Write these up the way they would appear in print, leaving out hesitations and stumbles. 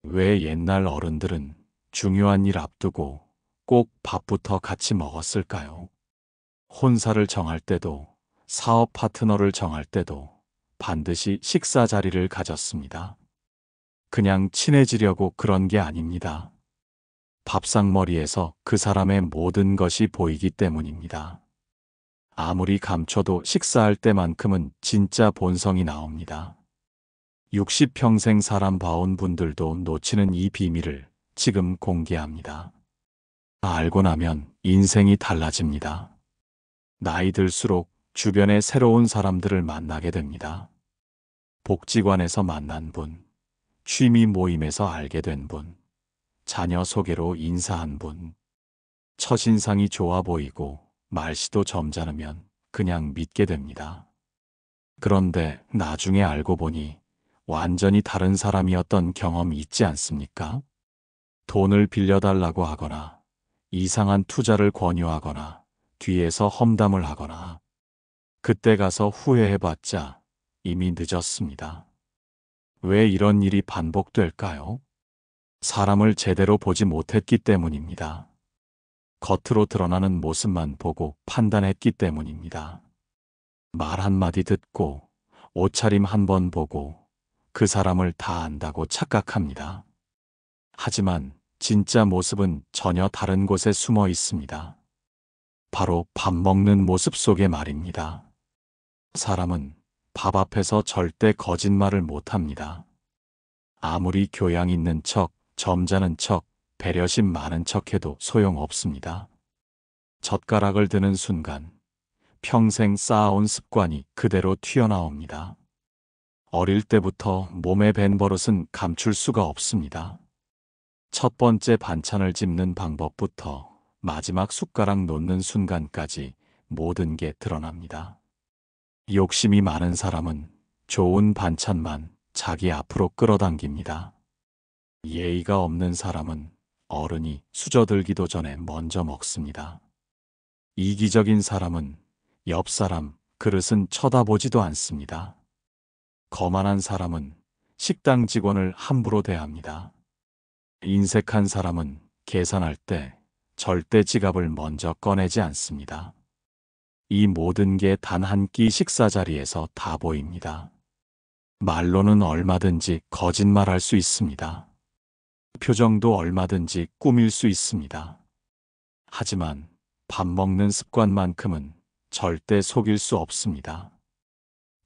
왜 옛날 어른들은 중요한 일 앞두고 꼭 밥부터 같이 먹었을까요? 혼사를 정할 때도, 사업 파트너를 정할 때도 반드시 식사 자리를 가졌습니다. 그냥 친해지려고 그런 게 아닙니다. 밥상머리에서 그 사람의 모든 것이 보이기 때문입니다. 아무리 감춰도 식사할 때만큼은 진짜 본성이 나옵니다. 60평생 사람 봐온 분들도 놓치는 이 비밀을 지금 공개합니다. 알고 나면 인생이 달라집니다. 나이 들수록 주변에 새로운 사람들을 만나게 됩니다. 복지관에서 만난 분, 취미 모임에서 알게 된 분, 자녀 소개로 인사한 분, 첫인상이 좋아 보이고 말씨도 점잖으면 그냥 믿게 됩니다. 그런데 나중에 알고 보니 완전히 다른 사람이었던 경험이 있지 않습니까? 돈을 빌려달라고 하거나 이상한 투자를 권유하거나 뒤에서 험담을 하거나 그때 가서 후회해봤자 이미 늦었습니다. 왜 이런 일이 반복될까요? 사람을 제대로 보지 못했기 때문입니다. 겉으로 드러나는 모습만 보고 판단했기 때문입니다. 말 한마디 듣고 옷차림 한번 보고 그 사람을 다 안다고 착각합니다. 하지만 진짜 모습은 전혀 다른 곳에 숨어 있습니다. 바로 밥 먹는 모습 속에 말입니다. 사람은 밥 앞에서 절대 거짓말을 못합니다. 아무리 교양 있는 척, 점잖은 척, 배려심 많은 척해도 소용없습니다. 젓가락을 드는 순간 평생 쌓아온 습관이 그대로 튀어나옵니다. 어릴 때부터 몸에 밴 버릇은 감출 수가 없습니다. 첫 번째 반찬을 집는 방법부터 마지막 숟가락 놓는 순간까지 모든 게 드러납니다. 욕심이 많은 사람은 좋은 반찬만 자기 앞으로 끌어당깁니다. 예의가 없는 사람은 어른이 수저들기도 전에 먼저 먹습니다. 이기적인 사람은 옆 사람 그릇은 쳐다보지도 않습니다. 거만한 사람은 식당 직원을 함부로 대합니다. 인색한 사람은 계산할 때 절대 지갑을 먼저 꺼내지 않습니다. 이 모든 게 단 한 끼 식사 자리에서 다 보입니다. 말로는 얼마든지 거짓말할 수 있습니다. 표정도 얼마든지 꾸밀 수 있습니다. 하지만 밥 먹는 습관만큼은 절대 속일 수 없습니다.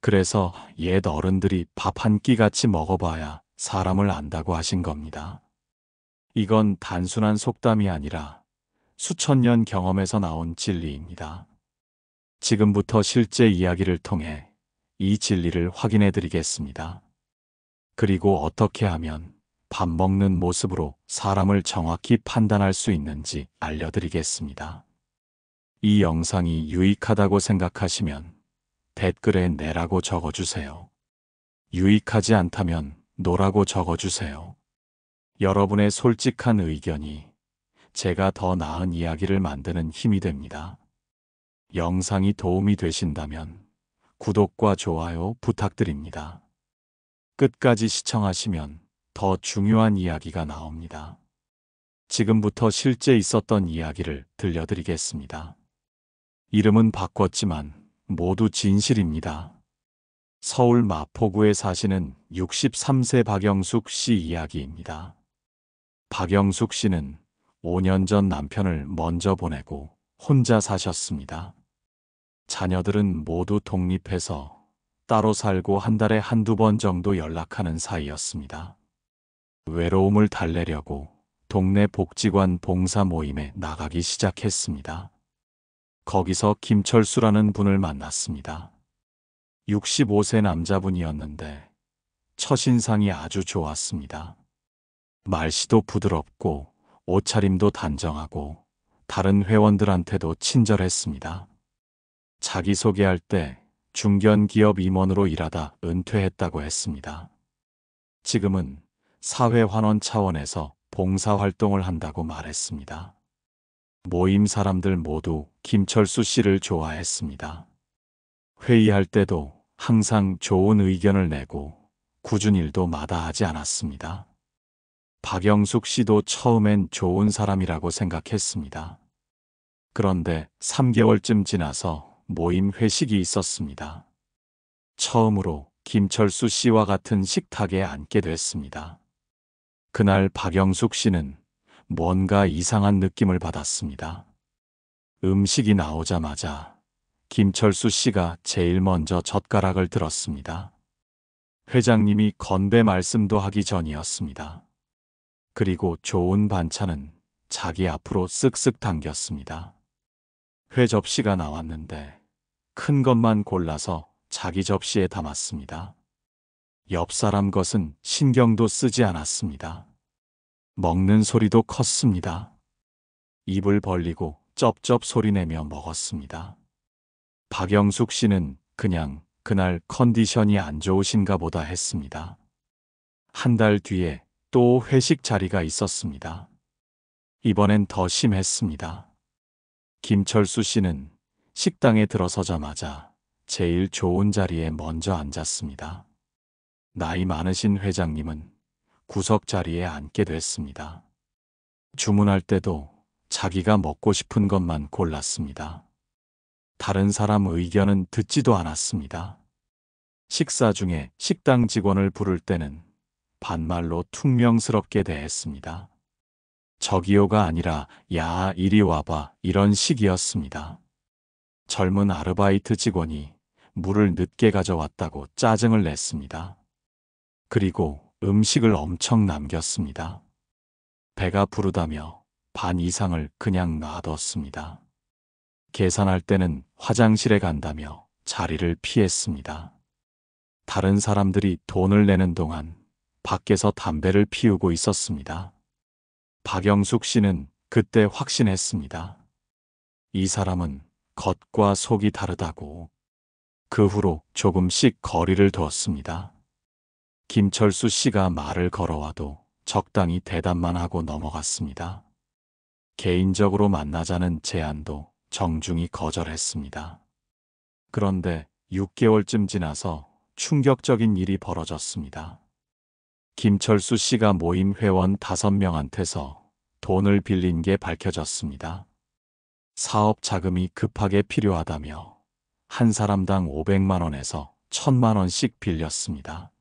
그래서 옛 어른들이 밥 한 끼 같이 먹어봐야 사람을 안다고 하신 겁니다. 이건 단순한 속담이 아니라 수천 년 경험에서 나온 진리입니다. 지금부터 실제 이야기를 통해 이 진리를 확인해 드리겠습니다. 그리고 어떻게 하면 밥 먹는 모습으로 사람을 정확히 판단할 수 있는지 알려드리겠습니다. 이 영상이 유익하다고 생각하시면 댓글에 네라고 적어주세요. 유익하지 않다면 노라고 적어주세요. 여러분의 솔직한 의견이 제가 더 나은 이야기를 만드는 힘이 됩니다. 영상이 도움이 되신다면 구독과 좋아요 부탁드립니다. 끝까지 시청하시면 더 중요한 이야기가 나옵니다. 지금부터 실제 있었던 이야기를 들려드리겠습니다. 이름은 바꿨지만 모두 진실입니다. 서울 마포구에 사시는 63세 박영숙 씨 이야기입니다. 박영숙 씨는 5년 전 남편을 먼저 보내고 혼자 사셨습니다. 자녀들은 모두 독립해서 따로 살고 한 달에 한두 번 정도 연락하는 사이였습니다. 외로움을 달래려고 동네 복지관 봉사 모임에 나가기 시작했습니다. 거기서 김철수라는 분을 만났습니다. 65세 남자분이었는데 첫인상이 아주 좋았습니다. 말씨도 부드럽고 옷차림도 단정하고 다른 회원들한테도 친절했습니다. 자기소개할 때 중견기업 임원으로 일하다 은퇴했다고 했습니다. 지금은 사회환원 차원에서 봉사활동을 한다고 말했습니다. 모임 사람들 모두 김철수 씨를 좋아했습니다. 회의할 때도 항상 좋은 의견을 내고 굳은 일도 마다하지 않았습니다. 박영숙 씨도 처음엔 좋은 사람이라고 생각했습니다. 그런데 3개월쯤 지나서 모임 회식이 있었습니다. 처음으로 김철수 씨와 같은 식탁에 앉게 됐습니다. 그날 박영숙 씨는 뭔가 이상한 느낌을 받았습니다. 음식이 나오자마자 김철수 씨가 제일 먼저 젓가락을 들었습니다. 회장님이 건배 말씀도 하기 전이었습니다. 그리고 좋은 반찬은 자기 앞으로 쓱쓱 당겼습니다. 회 접시가 나왔는데 큰 것만 골라서 자기 접시에 담았습니다. 옆 사람 것은 신경도 쓰지 않았습니다. 먹는 소리도 컸습니다. 입을 벌리고 쩝쩝 소리내며 먹었습니다. 박영숙 씨는 그냥 그날 컨디션이 안 좋으신가 보다 했습니다. 한 달 뒤에 또 회식 자리가 있었습니다. 이번엔 더 심했습니다. 김철수 씨는 식당에 들어서자마자 제일 좋은 자리에 먼저 앉았습니다. 나이 많으신 회장님은 구석 자리에 앉게 됐습니다. 주문할 때도 자기가 먹고 싶은 것만 골랐습니다. 다른 사람 의견은 듣지도 않았습니다. 식사 중에 식당 직원을 부를 때는 반말로 퉁명스럽게 대했습니다. 저기요가 아니라 야, 이리 와봐 이런 식이었습니다. 젊은 아르바이트 직원이 물을 늦게 가져왔다고 짜증을 냈습니다. 그리고 음식을 엄청 남겼습니다. 배가 부르다며 반 이상을 그냥 놔뒀습니다. 계산할 때는 화장실에 간다며 자리를 피했습니다. 다른 사람들이 돈을 내는 동안 밖에서 담배를 피우고 있었습니다. 박영숙 씨는 그때 확신했습니다. 이 사람은 겉과 속이 다르다고. 그 후로 조금씩 거리를 두었습니다. 김철수 씨가 말을 걸어와도 적당히 대답만 하고 넘어갔습니다. 개인적으로 만나자는 제안도 정중히 거절했습니다. 그런데 6개월쯤 지나서 충격적인 일이 벌어졌습니다. 김철수 씨가 모임 회원 5명한테서 돈을 빌린 게 밝혀졌습니다. 사업 자금이 급하게 필요하다며 한 사람당 500만 원에서 1000만 원씩 빌렸습니다.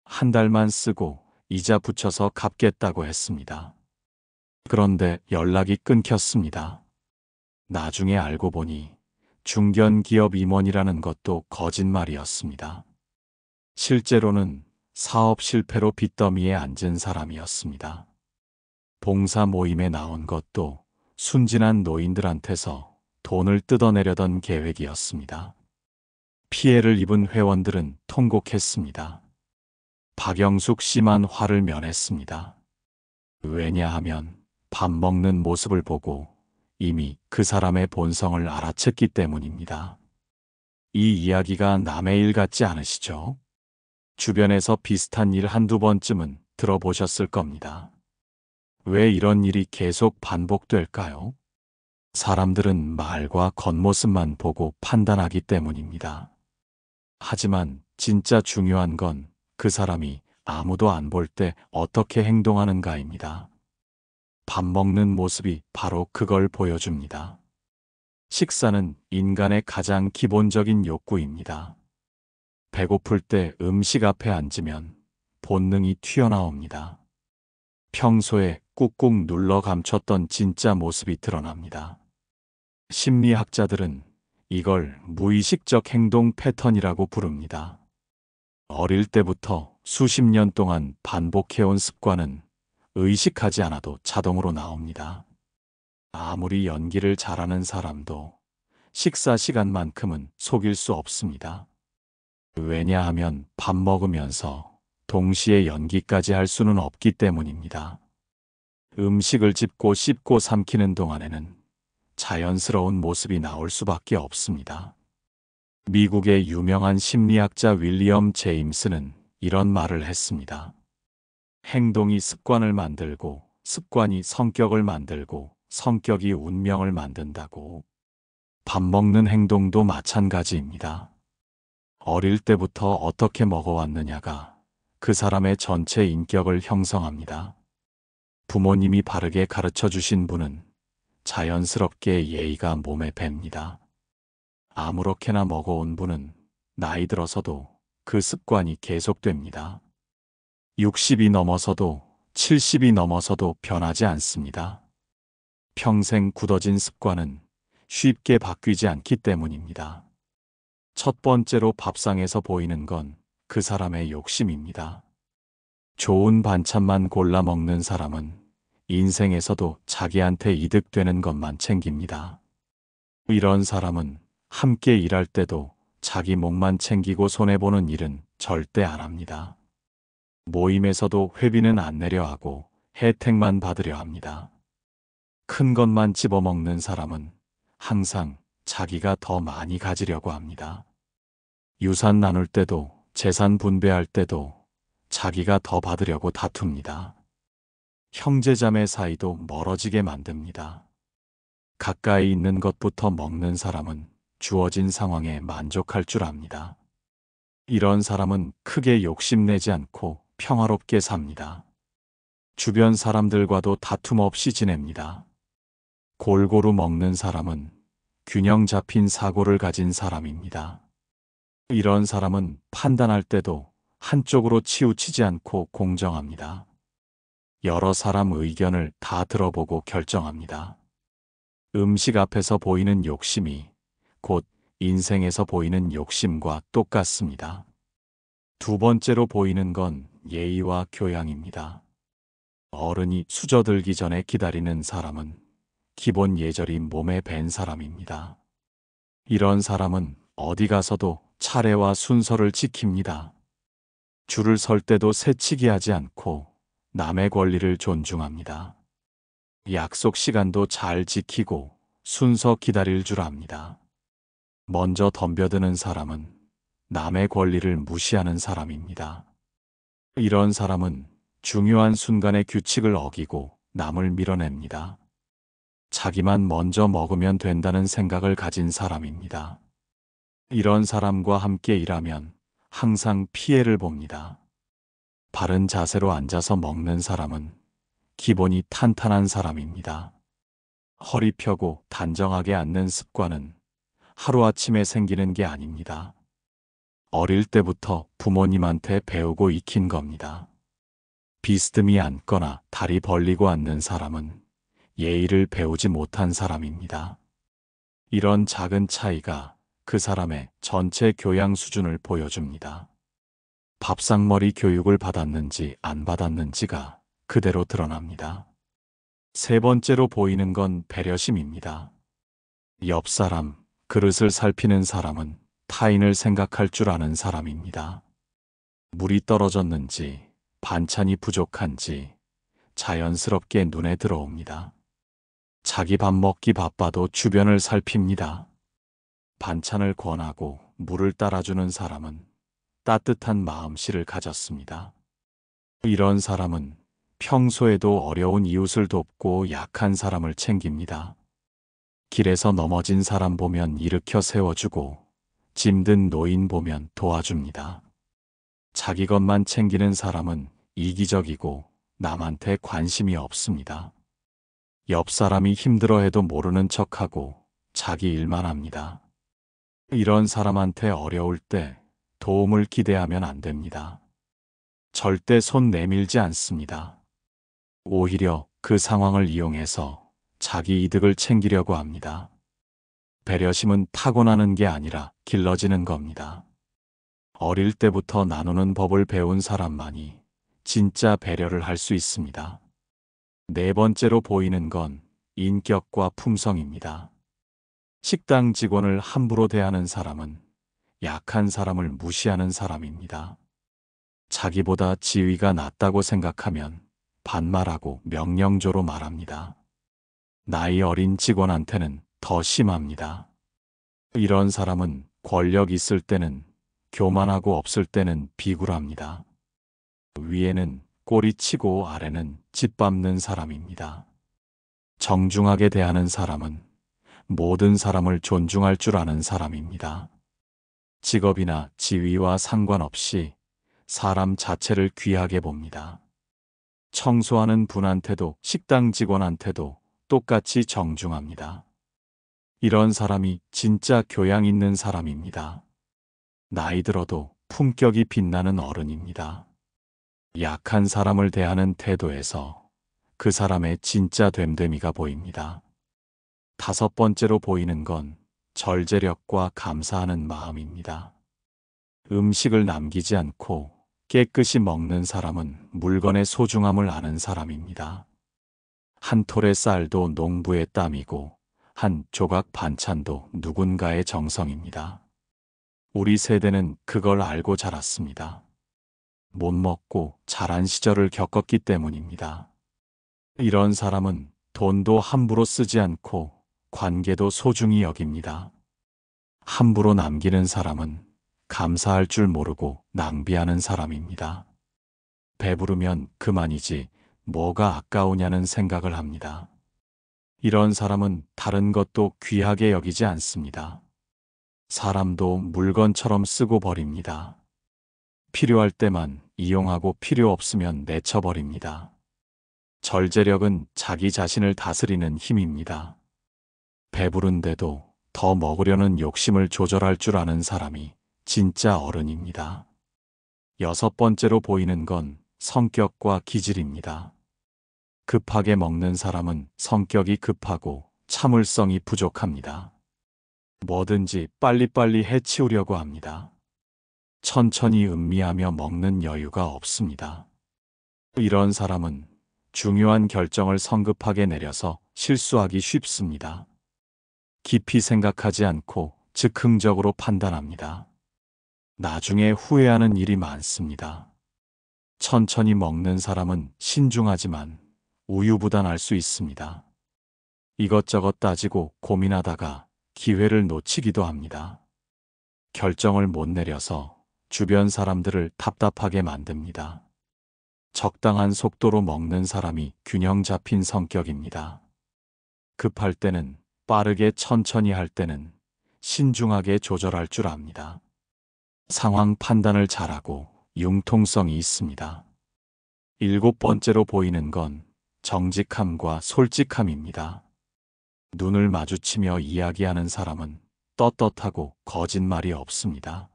한 달만 쓰고 이자 붙여서 갚겠다고 했습니다. 그런데 연락이 끊겼습니다. 나중에 알고 보니 중견기업 임원이라는 것도 거짓말이었습니다. 실제로는 사업 실패로 빚더미에 앉은 사람이었습니다. 봉사 모임에 나온 것도 순진한 노인들한테서 돈을 뜯어내려던 계획이었습니다. 피해를 입은 회원들은 통곡했습니다. 박영숙 씨만 화를 면했습니다. 왜냐하면 밥 먹는 모습을 보고 이미 그 사람의 본성을 알아챘기 때문입니다. 이 이야기가 남의 일 같지 않으시죠? 주변에서 비슷한 일 한두 번쯤은 들어보셨을 겁니다. 왜 이런 일이 계속 반복될까요? 사람들은 말과 겉모습만 보고 판단하기 때문입니다. 하지만 진짜 중요한 건 그 사람이 아무도 안 볼 때 어떻게 행동하는가입니다. 밥 먹는 모습이 바로 그걸 보여줍니다. 식사는 인간의 가장 기본적인 욕구입니다. 배고플 때 음식 앞에 앉으면 본능이 튀어나옵니다. 평소에 꾹꾹 눌러 감췄던 진짜 모습이 드러납니다. 심리학자들은 이걸 무의식적 행동 패턴이라고 부릅니다. 어릴 때부터 수십 년 동안 반복해온 습관은 의식하지 않아도 자동으로 나옵니다. 아무리 연기를 잘하는 사람도 식사 시간만큼은 속일 수 없습니다. 왜냐하면 밥 먹으면서 동시에 연기까지 할 수는 없기 때문입니다. 음식을 짚고 씹고 삼키는 동안에는 자연스러운 모습이 나올 수밖에 없습니다. 미국의 유명한 심리학자 윌리엄 제임스는 이런 말을 했습니다. 행동이 습관을 만들고 습관이 성격을 만들고 성격이 운명을 만든다고. 밥 먹는 행동도 마찬가지입니다. 어릴 때부터 어떻게 먹어왔느냐가 그 사람의 전체 인격을 형성합니다. 부모님이 바르게 가르쳐 주신 분은 자연스럽게 예의가 몸에 뱄니다. 아무렇게나 먹어온 분은 나이 들어서도 그 습관이 계속됩니다. 60이 넘어서도 70이 넘어서도 변하지 않습니다. 평생 굳어진 습관은 쉽게 바뀌지 않기 때문입니다. 첫 번째로 밥상에서 보이는 건 그 사람의 욕심입니다. 좋은 반찬만 골라 먹는 사람은 인생에서도 자기한테 이득되는 것만 챙깁니다. 이런 사람은 함께 일할 때도 자기 목만 챙기고 손해보는 일은 절대 안 합니다. 모임에서도 회비는 안 내려 하고 혜택만 받으려 합니다. 큰 것만 집어먹는 사람은 항상 자기가 더 많이 가지려고 합니다. 유산 나눌 때도 재산 분배할 때도 자기가 더 받으려고 다툽니다. 형제자매 사이도 멀어지게 만듭니다. 가까이 있는 것부터 먹는 사람은 주어진 상황에 만족할 줄 압니다. 이런 사람은 크게 욕심내지 않고 평화롭게 삽니다. 주변 사람들과도 다툼 없이 지냅니다. 골고루 먹는 사람은 균형 잡힌 사고를 가진 사람입니다. 이런 사람은 판단할 때도 한쪽으로 치우치지 않고 공정합니다. 여러 사람 의견을 다 들어보고 결정합니다. 음식 앞에서 보이는 욕심이 곧 인생에서 보이는 욕심과 똑같습니다. 두 번째로 보이는 건 예의와 교양입니다. 어른이 수저들기 전에 기다리는 사람은 기본 예절이 몸에 밴 사람입니다. 이런 사람은 어디 가서도 차례와 순서를 지킵니다. 줄을 설 때도 새치기 하지 않고 남의 권리를 존중합니다. 약속 시간도 잘 지키고 순서 기다릴 줄 압니다. 먼저 덤벼드는 사람은 남의 권리를 무시하는 사람입니다. 이런 사람은 중요한 순간에 규칙을 어기고 남을 밀어냅니다. 자기만 먼저 먹으면 된다는 생각을 가진 사람입니다. 이런 사람과 함께 일하면 항상 피해를 봅니다. 바른 자세로 앉아서 먹는 사람은 기본이 탄탄한 사람입니다. 허리 펴고 단정하게 앉는 습관은 하루아침에 생기는 게 아닙니다. 어릴 때부터 부모님한테 배우고 익힌 겁니다. 비스듬히 앉거나 다리 벌리고 앉는 사람은 예의를 배우지 못한 사람입니다. 이런 작은 차이가 그 사람의 전체 교양 수준을 보여줍니다. 밥상머리 교육을 받았는지 안 받았는지가 그대로 드러납니다. 세 번째로 보이는 건 배려심입니다. 옆 사람, 그릇을 살피는 사람은 타인을 생각할 줄 아는 사람입니다. 물이 떨어졌는지, 반찬이 부족한지 자연스럽게 눈에 들어옵니다. 자기 밥 먹기 바빠도 주변을 살핍니다. 반찬을 권하고 물을 따라주는 사람은 따뜻한 마음씨를 가졌습니다. 이런 사람은 평소에도 어려운 이웃을 돕고 약한 사람을 챙깁니다. 길에서 넘어진 사람 보면 일으켜 세워주고 짐든 노인 보면 도와줍니다. 자기 것만 챙기는 사람은 이기적이고 남한테 관심이 없습니다. 옆 사람이 힘들어해도 모르는 척하고 자기 일만 합니다. 이런 사람한테 어려울 때 도움을 기대하면 안 됩니다. 절대 손 내밀지 않습니다. 오히려 그 상황을 이용해서 자기 이득을 챙기려고 합니다. 배려심은 타고나는 게 아니라 길러지는 겁니다. 어릴 때부터 나누는 법을 배운 사람만이 진짜 배려를 할 수 있습니다. 네 번째로 보이는 건 인격과 품성입니다. 식당 직원을 함부로 대하는 사람은 약한 사람을 무시하는 사람입니다. 자기보다 지위가 낮다고 생각하면 반말하고 명령조로 말합니다. 나이 어린 직원한테는 더 심합니다. 이런 사람은 권력 있을 때는 교만하고 없을 때는 비굴합니다. 위에는 꼬리치고 아래는 짓밟는 사람입니다. 정중하게 대하는 사람은 모든 사람을 존중할 줄 아는 사람입니다. 직업이나 지위와 상관없이 사람 자체를 귀하게 봅니다. 청소하는 분한테도 식당 직원한테도 똑같이 정중합니다. 이런 사람이 진짜 교양 있는 사람입니다. 나이 들어도 품격이 빛나는 어른입니다. 약한 사람을 대하는 태도에서 그 사람의 진짜 됨됨이가 보입니다. 다섯 번째로 보이는 건 절제력과 감사하는 마음입니다. 음식을 남기지 않고 깨끗이 먹는 사람은 물건의 소중함을 아는 사람입니다. 한 톨의 쌀도 농부의 땀이고 한 조각 반찬도 누군가의 정성입니다. 우리 세대는 그걸 알고 자랐습니다. 못 먹고 자란 시절을 겪었기 때문입니다. 이런 사람은 돈도 함부로 쓰지 않고 관계도 소중히 여깁니다. 함부로 남기는 사람은 감사할 줄 모르고 낭비하는 사람입니다. 배부르면 그만이지 뭐가 아까우냐는 생각을 합니다. 이런 사람은 다른 것도 귀하게 여기지 않습니다. 사람도 물건처럼 쓰고 버립니다. 필요할 때만 이용하고 필요 없으면 내쳐버립니다. 절제력은 자기 자신을 다스리는 힘입니다. 배부른데도 더 먹으려는 욕심을 조절할 줄 아는 사람이 진짜 어른입니다. 여섯 번째로 보이는 건 성격과 기질입니다. 급하게 먹는 사람은 성격이 급하고 참을성이 부족합니다. 뭐든지 빨리빨리 해치우려고 합니다. 천천히 음미하며 먹는 여유가 없습니다. 이런 사람은 중요한 결정을 성급하게 내려서 실수하기 쉽습니다. 깊이 생각하지 않고 즉흥적으로 판단합니다. 나중에 후회하는 일이 많습니다. 천천히 먹는 사람은 신중하지만 우유부단할 수 있습니다. 이것저것 따지고 고민하다가 기회를 놓치기도 합니다. 결정을 못 내려서 주변 사람들을 답답하게 만듭니다. 적당한 속도로 먹는 사람이 균형 잡힌 성격입니다. 급할 때는 빠르게 천천히 할 때는 신중하게 조절할 줄 압니다. 상황 판단을 잘하고 융통성이 있습니다. 일곱 번째로 보이는 건 정직함과 솔직함입니다. 눈을 마주치며 이야기하는 사람은 떳떳하고 거짓말이 없습니다.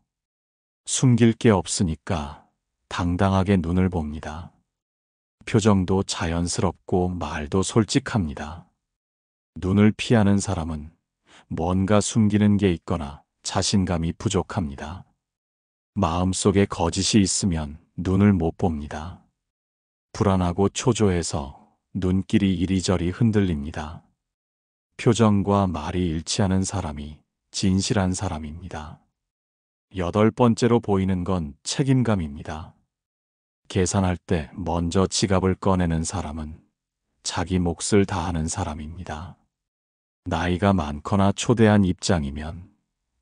숨길 게 없으니까 당당하게 눈을 봅니다. 표정도 자연스럽고 말도 솔직합니다. 눈을 피하는 사람은 뭔가 숨기는 게 있거나 자신감이 부족합니다. 마음속에 거짓이 있으면 눈을 못 봅니다. 불안하고 초조해서 눈길이 이리저리 흔들립니다. 표정과 말이 일치하는 사람이 진실한 사람입니다. 여덟 번째로 보이는 건 책임감입니다. 계산할 때 먼저 지갑을 꺼내는 사람은 자기 몫을 다하는 사람입니다. 나이가 많거나 초대한 입장이면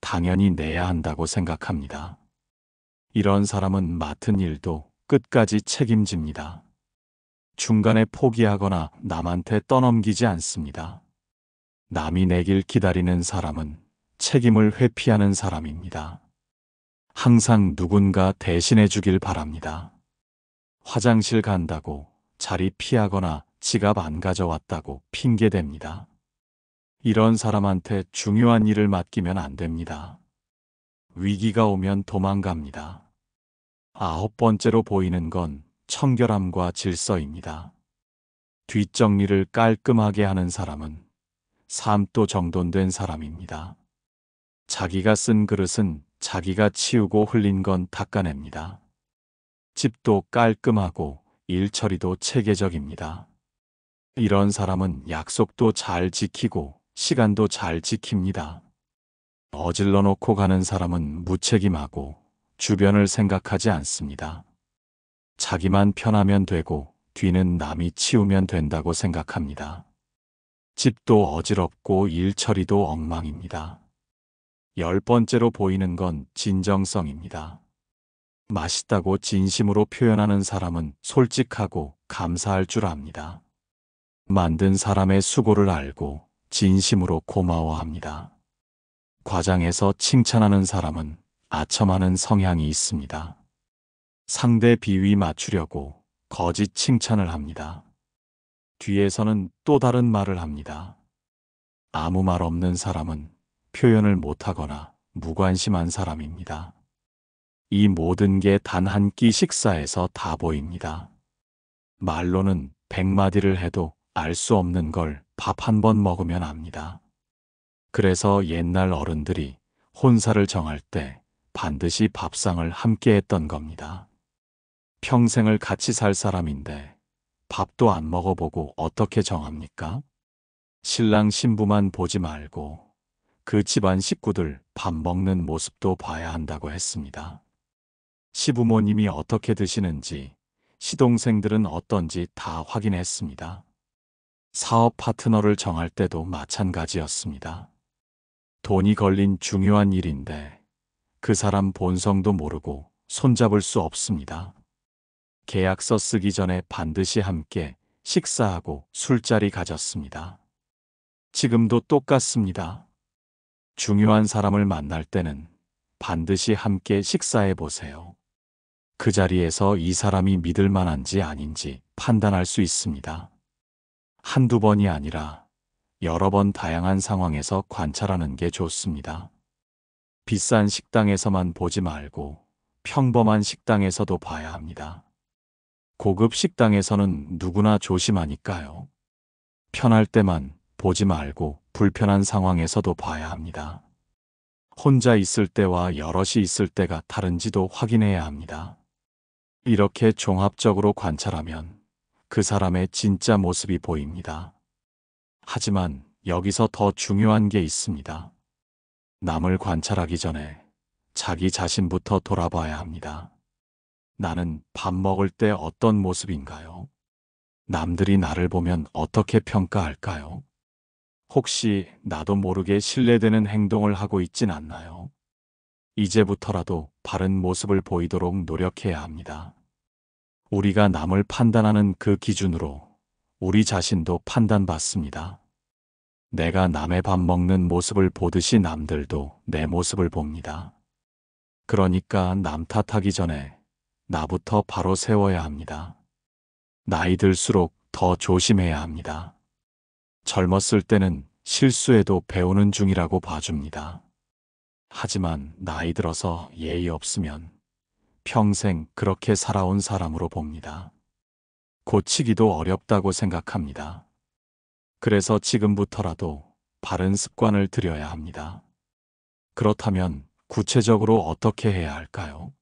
당연히 내야 한다고 생각합니다. 이런 사람은 맡은 일도 끝까지 책임집니다. 중간에 포기하거나 남한테 떠넘기지 않습니다. 남이 내길 기다리는 사람은 책임을 회피하는 사람입니다. 항상 누군가 대신해 주길 바랍니다. 화장실 간다고 자리 피하거나 지갑 안 가져왔다고 핑계댑니다. 이런 사람한테 중요한 일을 맡기면 안 됩니다. 위기가 오면 도망갑니다. 아홉 번째로 보이는 건 청결함과 질서입니다. 뒷정리를 깔끔하게 하는 사람은 삶도 정돈된 사람입니다. 자기가 쓴 그릇은 자기가 치우고 흘린 건 닦아냅니다. 집도 깔끔하고 일 처리도 체계적입니다. 이런 사람은 약속도 잘 지키고 시간도 잘 지킵니다. 어질러 놓고 가는 사람은 무책임하고 주변을 생각하지 않습니다. 자기만 편하면 되고 뒤는 남이 치우면 된다고 생각합니다. 집도 어지럽고 일 처리도 엉망입니다. 열 번째로 보이는 건 진정성입니다. 맛있다고 진심으로 표현하는 사람은 솔직하고 감사할 줄 압니다. 만든 사람의 수고를 알고 진심으로 고마워합니다. 과장해서 칭찬하는 사람은 아첨하는 성향이 있습니다. 상대 비위 맞추려고 거짓 칭찬을 합니다. 뒤에서는 또 다른 말을 합니다. 아무 말 없는 사람은 표현을 못하거나 무관심한 사람입니다. 이 모든 게 단 한 끼 식사에서 다 보입니다. 말로는 100마디를 해도 알 수 없는 걸 밥 한 번 먹으면 압니다. 그래서 옛날 어른들이 혼사를 정할 때 반드시 밥상을 함께 했던 겁니다. 평생을 같이 살 사람인데 밥도 안 먹어보고 어떻게 정합니까? 신랑 신부만 보지 말고 그 집안 식구들 밥 먹는 모습도 봐야 한다고 했습니다. 시부모님이 어떻게 드시는지, 시동생들은 어떤지 다 확인했습니다. 사업 파트너를 정할 때도 마찬가지였습니다. 돈이 걸린 중요한 일인데 그 사람 본성도 모르고 손잡을 수 없습니다. 계약서 쓰기 전에 반드시 함께 식사하고 술자리 가졌습니다. 지금도 똑같습니다. 중요한 사람을 만날 때는 반드시 함께 식사해 보세요. 그 자리에서 이 사람이 믿을 만한지 아닌지 판단할 수 있습니다. 한두 번이 아니라 여러 번 다양한 상황에서 관찰하는 게 좋습니다. 비싼 식당에서만 보지 말고 평범한 식당에서도 봐야 합니다. 고급 식당에서는 누구나 조심하니까요. 편할 때만 보지 말고 불편한 상황에서도 봐야 합니다. 혼자 있을 때와 여럿이 있을 때가 다른지도 확인해야 합니다. 이렇게 종합적으로 관찰하면 그 사람의 진짜 모습이 보입니다. 하지만 여기서 더 중요한 게 있습니다. 남을 관찰하기 전에 자기 자신부터 돌아봐야 합니다. 나는 밥 먹을 때 어떤 모습인가요? 남들이 나를 보면 어떻게 평가할까요? 혹시 나도 모르게 신뢰되는 행동을 하고 있진 않나요? 이제부터라도 바른 모습을 보이도록 노력해야 합니다. 우리가 남을 판단하는 그 기준으로 우리 자신도 판단받습니다. 내가 남의 밥 먹는 모습을 보듯이 남들도 내 모습을 봅니다. 그러니까 남 탓하기 전에 나부터 바로 세워야 합니다. 나이 들수록 더 조심해야 합니다. 젊었을 때는 실수해도 배우는 중이라고 봐줍니다. 하지만 나이 들어서 예의 없으면 평생 그렇게 살아온 사람으로 봅니다. 고치기도 어렵다고 생각합니다. 그래서 지금부터라도 바른 습관을 들여야 합니다. 그렇다면 구체적으로 어떻게 해야 할까요?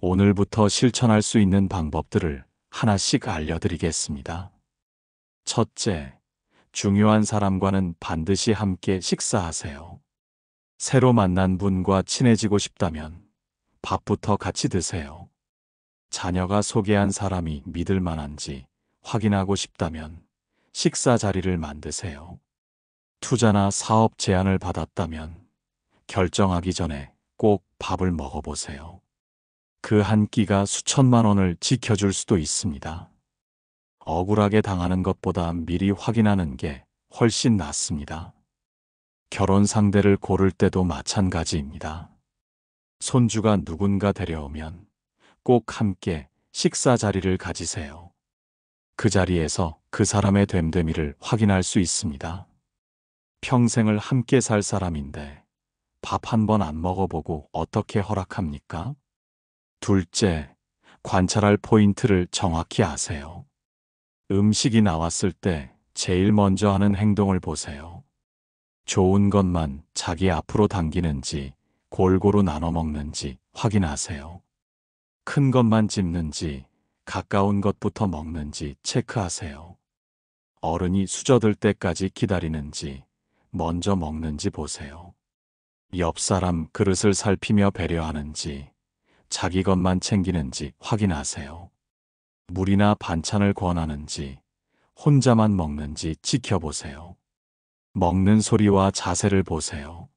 오늘부터 실천할 수 있는 방법들을 하나씩 알려드리겠습니다. 첫째, 중요한 사람과는 반드시 함께 식사하세요. 새로 만난 분과 친해지고 싶다면 밥부터 같이 드세요. 자녀가 소개한 사람이 믿을 만한지 확인하고 싶다면 식사 자리를 만드세요. 투자나 사업 제안을 받았다면 결정하기 전에 꼭 밥을 먹어보세요. 그 한 끼가 수천만 원을 지켜줄 수도 있습니다. 억울하게 당하는 것보다 미리 확인하는 게 훨씬 낫습니다. 결혼 상대를 고를 때도 마찬가지입니다. 손주가 누군가 데려오면 꼭 함께 식사 자리를 가지세요. 그 자리에서 그 사람의 됨됨이를 확인할 수 있습니다. 평생을 함께 살 사람인데 밥 한 번 안 먹어보고 어떻게 허락합니까? 둘째, 관찰할 포인트를 정확히 아세요. 음식이 나왔을 때 제일 먼저 하는 행동을 보세요. 좋은 것만 자기 앞으로 당기는지 골고루 나눠 먹는지 확인하세요. 큰 것만 집는지 가까운 것부터 먹는지 체크하세요. 어른이 수저들 때까지 기다리는지 먼저 먹는지 보세요. 옆 사람 그릇을 살피며 배려하는지 자기 것만 챙기는지 확인하세요. 물이나 반찬을 권하는지 혼자만 먹는지 지켜보세요. 먹는 소리와 자세를 보세요.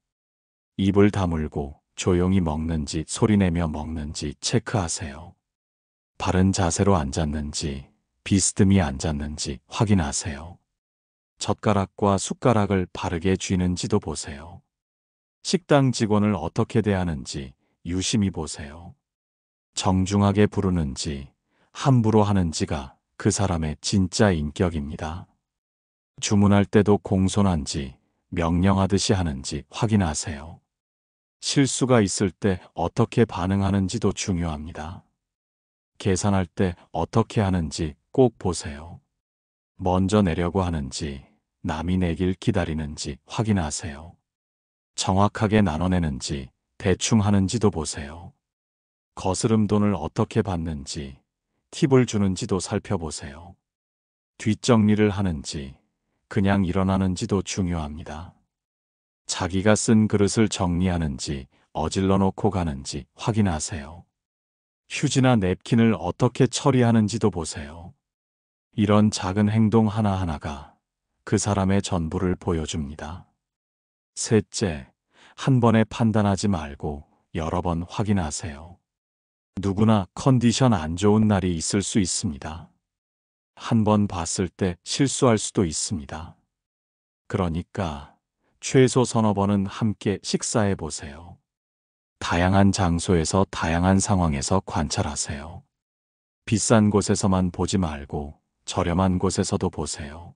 입을 다물고 조용히 먹는지 소리내며 먹는지 체크하세요. 바른 자세로 앉았는지 비스듬히 앉았는지 확인하세요. 젓가락과 숟가락을 바르게 쥐는지도 보세요. 식당 직원을 어떻게 대하는지 유심히 보세요. 정중하게 부르는지 함부로 하는지가 그 사람의 진짜 인격입니다. 주문할 때도 공손한지 명령하듯이 하는지 확인하세요. 실수가 있을 때 어떻게 반응하는지도 중요합니다. 계산할 때 어떻게 하는지 꼭 보세요. 먼저 내려고 하는지 남이 내길 기다리는지 확인하세요. 정확하게 나눠내는지 대충 하는지도 보세요. 거스름 돈을 어떻게 받는지 팁을 주는지도 살펴보세요. 뒷정리를 하는지 그냥 일어나는지도 중요합니다. 자기가 쓴 그릇을 정리하는지 어질러 놓고 가는지 확인하세요. 휴지나 냅킨을 어떻게 처리하는지도 보세요. 이런 작은 행동 하나하나가 그 사람의 전부를 보여줍니다. 셋째, 한 번에 판단하지 말고 여러 번 확인하세요. 누구나 컨디션 안 좋은 날이 있을 수 있습니다. 한 번 봤을 때 실수할 수도 있습니다. 그러니까 최소 서너 번은 함께 식사해 보세요. 다양한 장소에서 다양한 상황에서 관찰하세요. 비싼 곳에서만 보지 말고 저렴한 곳에서도 보세요.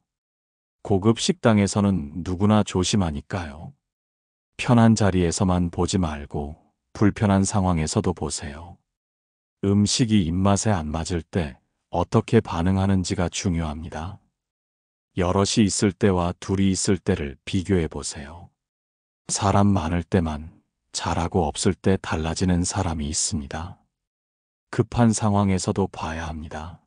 고급 식당에서는 누구나 조심하니까요. 편한 자리에서만 보지 말고 불편한 상황에서도 보세요. 음식이 입맛에 안 맞을 때 어떻게 반응하는지가 중요합니다. 여럿이 있을 때와 둘이 있을 때를 비교해 보세요. 사람 많을 때만 잘하고 없을 때 달라지는 사람이 있습니다. 급한 상황에서도 봐야 합니다.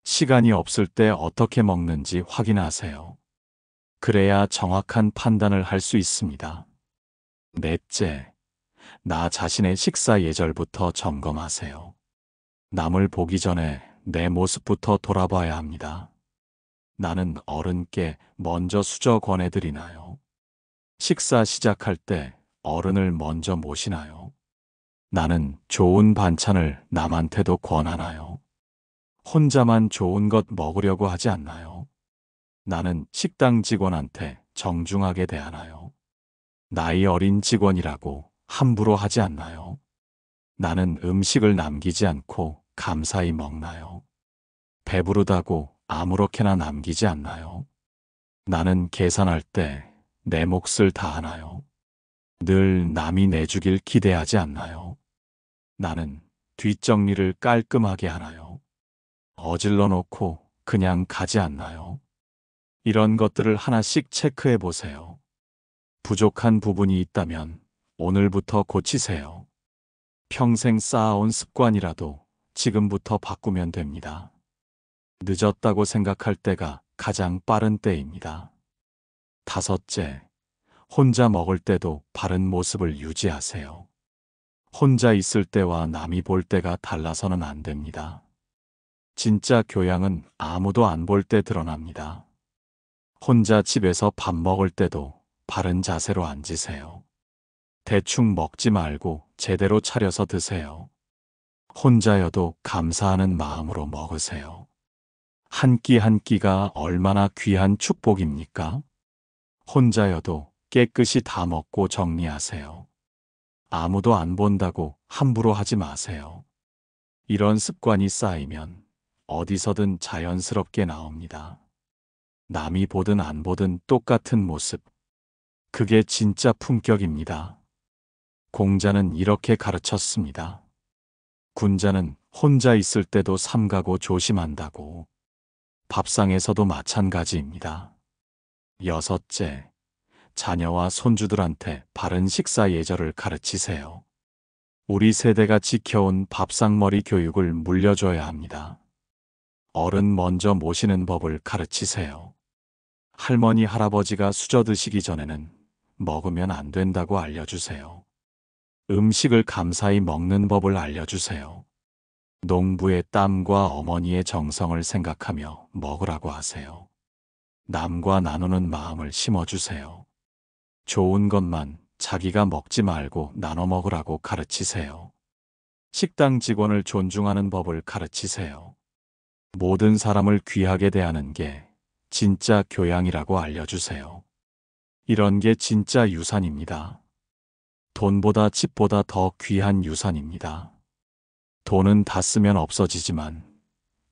시간이 없을 때 어떻게 먹는지 확인하세요. 그래야 정확한 판단을 할 수 있습니다. 넷째, 나 자신의 식사 예절부터 점검하세요. 남을 보기 전에 내 모습부터 돌아봐야 합니다. 나는 어른께 먼저 수저 권해드리나요? 식사 시작할 때 어른을 먼저 모시나요? 나는 좋은 반찬을 남한테도 권하나요? 혼자만 좋은 것 먹으려고 하지 않나요? 나는 식당 직원한테 정중하게 대하나요? 나이 어린 직원이라고 함부로 하지 않나요? 나는 음식을 남기지 않고 감사히 먹나요? 배부르다고 아무렇게나 남기지 않나요? 나는 계산할 때 내 몫을 다하나요? 늘 남이 내주길 기대하지 않나요? 나는 뒷정리를 깔끔하게 하나요? 어질러 놓고 그냥 가지 않나요? 이런 것들을 하나씩 체크해 보세요. 부족한 부분이 있다면 오늘부터 고치세요. 평생 쌓아온 습관이라도 지금부터 바꾸면 됩니다. 늦었다고 생각할 때가 가장 빠른 때입니다. 다섯째, 혼자 먹을 때도 바른 모습을 유지하세요. 혼자 있을 때와 남이 볼 때가 달라서는 안 됩니다. 진짜 교양은 아무도 안 볼 때 드러납니다. 혼자 집에서 밥 먹을 때도 바른 자세로 앉으세요. 대충 먹지 말고 제대로 차려서 드세요. 혼자여도 감사하는 마음으로 먹으세요. 한 끼 한 끼가 얼마나 귀한 축복입니까? 혼자여도 깨끗이 다 먹고 정리하세요. 아무도 안 본다고 함부로 하지 마세요. 이런 습관이 쌓이면 어디서든 자연스럽게 나옵니다. 남이 보든 안 보든 똑같은 모습. 그게 진짜 품격입니다. 공자는 이렇게 가르쳤습니다. 군자는 혼자 있을 때도 삼가고 조심한다고. 밥상에서도 마찬가지입니다. 여섯째, 자녀와 손주들한테 바른 식사 예절을 가르치세요. 우리 세대가 지켜온 밥상머리 교육을 물려줘야 합니다. 어른 먼저 모시는 법을 가르치세요. 할머니, 할아버지가 수저 드시기 전에는 먹으면 안 된다고 알려주세요. 음식을 감사히 먹는 법을 알려주세요. 농부의 땀과 어머니의 정성을 생각하며 먹으라고 하세요. 남과 나누는 마음을 심어주세요. 좋은 것만 자기가 먹지 말고 나눠 먹으라고 가르치세요. 식당 직원을 존중하는 법을 가르치세요. 모든 사람을 귀하게 대하는 게 진짜 교양이라고 알려주세요. 이런 게 진짜 유산입니다. 돈보다 집보다 더 귀한 유산입니다. 돈은 다 쓰면 없어지지만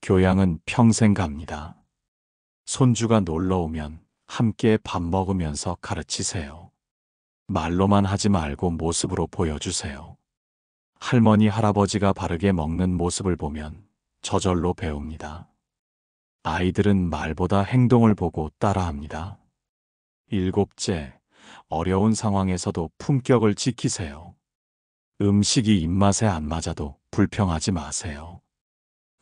교양은 평생 갑니다. 손주가 놀러 오면 함께 밥 먹으면서 가르치세요. 말로만 하지 말고 모습으로 보여주세요. 할머니, 할아버지가 바르게 먹는 모습을 보면 저절로 배웁니다. 아이들은 말보다 행동을 보고 따라합니다. 일곱째, 어려운 상황에서도 품격을 지키세요. 음식이 입맛에 안 맞아도 불평하지 마세요.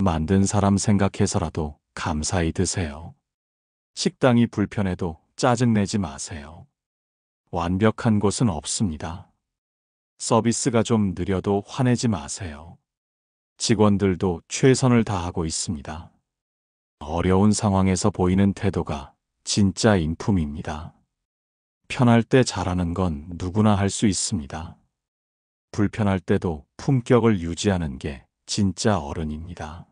만든 사람 생각해서라도 감사히 드세요. 식당이 불편해도 짜증내지 마세요. 완벽한 곳은 없습니다. 서비스가 좀 느려도 화내지 마세요. 직원들도 최선을 다하고 있습니다. 어려운 상황에서 보이는 태도가 진짜 인품입니다. 편할 때 잘하는 건 누구나 할 수 있습니다. 불편할 때도 품격을 유지하는 게 진짜 어른입니다.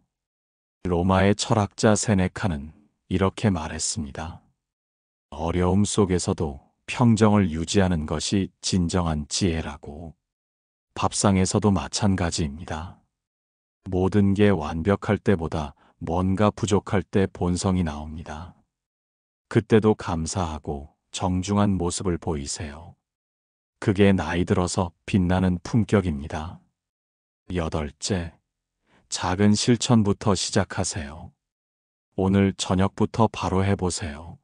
로마의 철학자 세네카는 이렇게 말했습니다. 어려움 속에서도 평정을 유지하는 것이 진정한 지혜라고. 밥상에서도 마찬가지입니다. 모든 게 완벽할 때보다 뭔가 부족할 때 본성이 나옵니다. 그때도 감사하고 정중한 모습을 보이세요. 그게 나이 들어서 빛나는 품격입니다. 여덟째, 작은 실천부터 시작하세요. 오늘 저녁부터 바로 해보세요.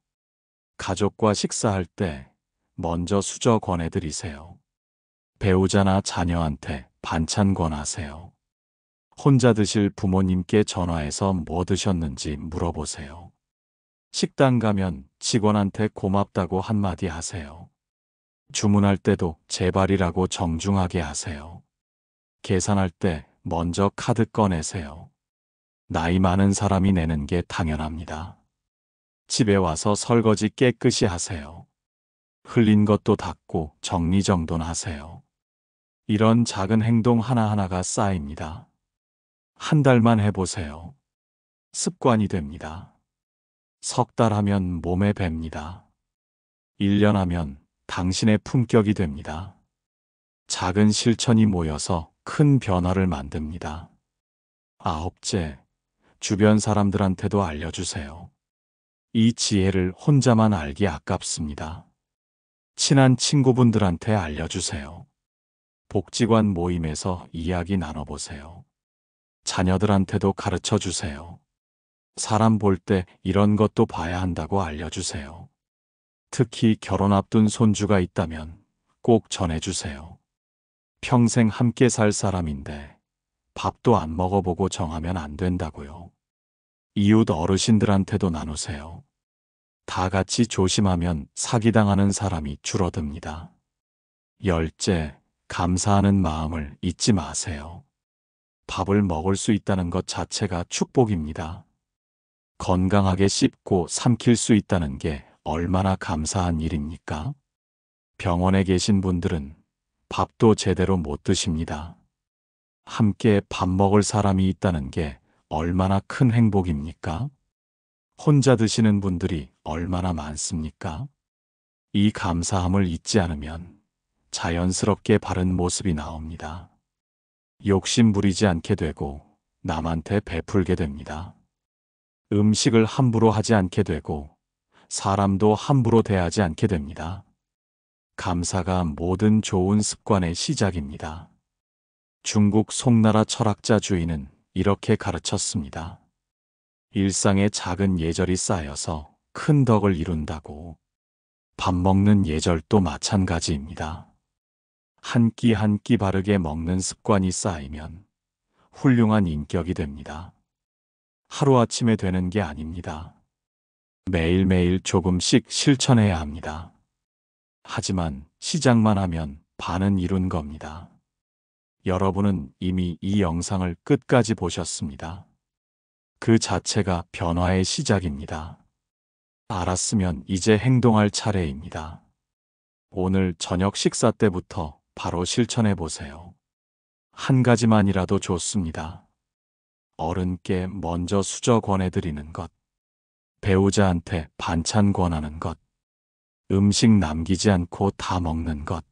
가족과 식사할 때 먼저 수저 권해드리세요. 배우자나 자녀한테 반찬 권하세요. 혼자 드실 부모님께 전화해서 뭐 드셨는지 물어보세요. 식당 가면 직원한테 고맙다고 한마디 하세요. 주문할 때도 제발이라고 정중하게 하세요. 계산할 때 먼저 카드 꺼내세요. 나이 많은 사람이 내는 게 당연합니다. 집에 와서 설거지 깨끗이 하세요. 흘린 것도 닦고 정리정돈하세요. 이런 작은 행동 하나하나가 쌓입니다. 한 달만 해보세요. 습관이 됩니다. 석 달 하면 몸에 뱄니다. 1년 하면 당신의 품격이 됩니다. 작은 실천이 모여서 큰 변화를 만듭니다. 아홉째, 주변 사람들한테도 알려주세요. 이 지혜를 혼자만 알기 아깝습니다. 친한 친구분들한테 알려주세요. 복지관 모임에서 이야기 나눠보세요. 자녀들한테도 가르쳐 주세요. 사람 볼 때 이런 것도 봐야 한다고 알려주세요. 특히 결혼 앞둔 손주가 있다면 꼭 전해주세요. 평생 함께 살 사람인데 밥도 안 먹어보고 정하면 안 된다고요. 이웃 어르신들한테도 나누세요. 다 같이 조심하면 사기당하는 사람이 줄어듭니다. 열째, 감사하는 마음을 잊지 마세요. 밥을 먹을 수 있다는 것 자체가 축복입니다. 건강하게 씹고 삼킬 수 있다는 게 얼마나 감사한 일입니까? 병원에 계신 분들은 밥도 제대로 못 드십니다. 함께 밥 먹을 사람이 있다는 게 얼마나 큰 행복입니까? 혼자 드시는 분들이 얼마나 많습니까? 이 감사함을 잊지 않으면 자연스럽게 바른 모습이 나옵니다. 욕심 부리지 않게 되고 남한테 베풀게 됩니다. 음식을 함부로 하지 않게 되고 사람도 함부로 대하지 않게 됩니다. 감사가 모든 좋은 습관의 시작입니다. 중국 송나라 철학자 주인은 이렇게 가르쳤습니다. 일상에 작은 예절이 쌓여서 큰 덕을 이룬다고. 밥 먹는 예절도 마찬가지입니다. 한 끼 한 끼 바르게 먹는 습관이 쌓이면 훌륭한 인격이 됩니다. 하루아침에 되는 게 아닙니다. 매일매일 조금씩 실천해야 합니다. 하지만 시작만 하면 반은 이룬 겁니다. 여러분은 이미 이 영상을 끝까지 보셨습니다. 그 자체가 변화의 시작입니다. 알았으면 이제 행동할 차례입니다. 오늘 저녁 식사 때부터 바로 실천해 보세요. 한 가지만이라도 좋습니다. 어른께 먼저 수저 권해드리는 것, 배우자한테 반찬 권하는 것, 음식 남기지 않고 다 먹는 것,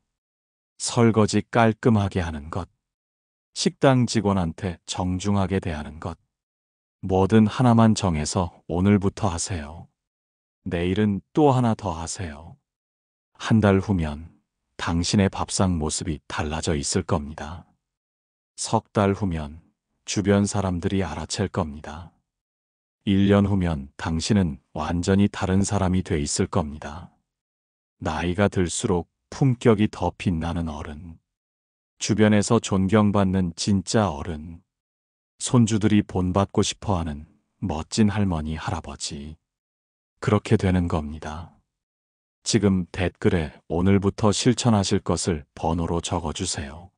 설거지 깔끔하게 하는 것, 식당 직원한테 정중하게 대하는 것, 뭐든 하나만 정해서 오늘부터 하세요. 내일은 또 하나 더 하세요. 한 달 후면 당신의 밥상 모습이 달라져 있을 겁니다. 석 달 후면 주변 사람들이 알아챌 겁니다. 1년 후면 당신은 완전히 다른 사람이 돼 있을 겁니다. 나이가 들수록 품격이 더 빛나는 어른. 주변에서 존경받는 진짜 어른. 손주들이 본받고 싶어하는 멋진 할머니, 할아버지. 그렇게 되는 겁니다. 지금 댓글에 오늘부터 실천하실 것을 번호로 적어주세요.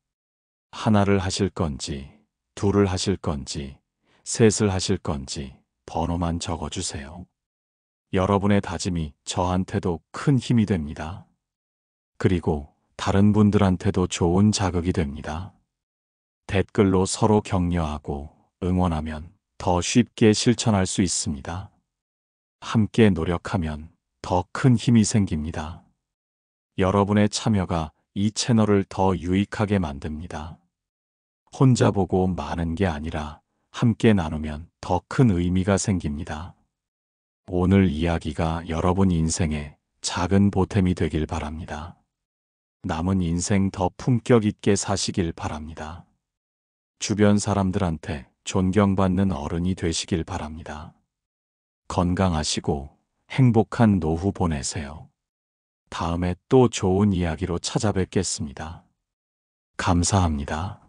하나를 하실 건지, 둘을 하실 건지, 셋을 하실 건지 번호만 적어주세요. 여러분의 다짐이 저한테도 큰 힘이 됩니다. 그리고 다른 분들한테도 좋은 자극이 됩니다. 댓글로 서로 격려하고 응원하면 더 쉽게 실천할 수 있습니다. 함께 노력하면 더 큰 힘이 생깁니다. 여러분의 참여가 이 채널을 더 유익하게 만듭니다. 혼자 보고 마는 게 아니라 함께 나누면 더 큰 의미가 생깁니다. 오늘 이야기가 여러분 인생에 작은 보탬이 되길 바랍니다. 남은 인생 더 품격 있게 사시길 바랍니다. 주변 사람들한테 존경받는 어른이 되시길 바랍니다. 건강하시고 행복한 노후 보내세요. 다음에 또 좋은 이야기로 찾아뵙겠습니다. 감사합니다.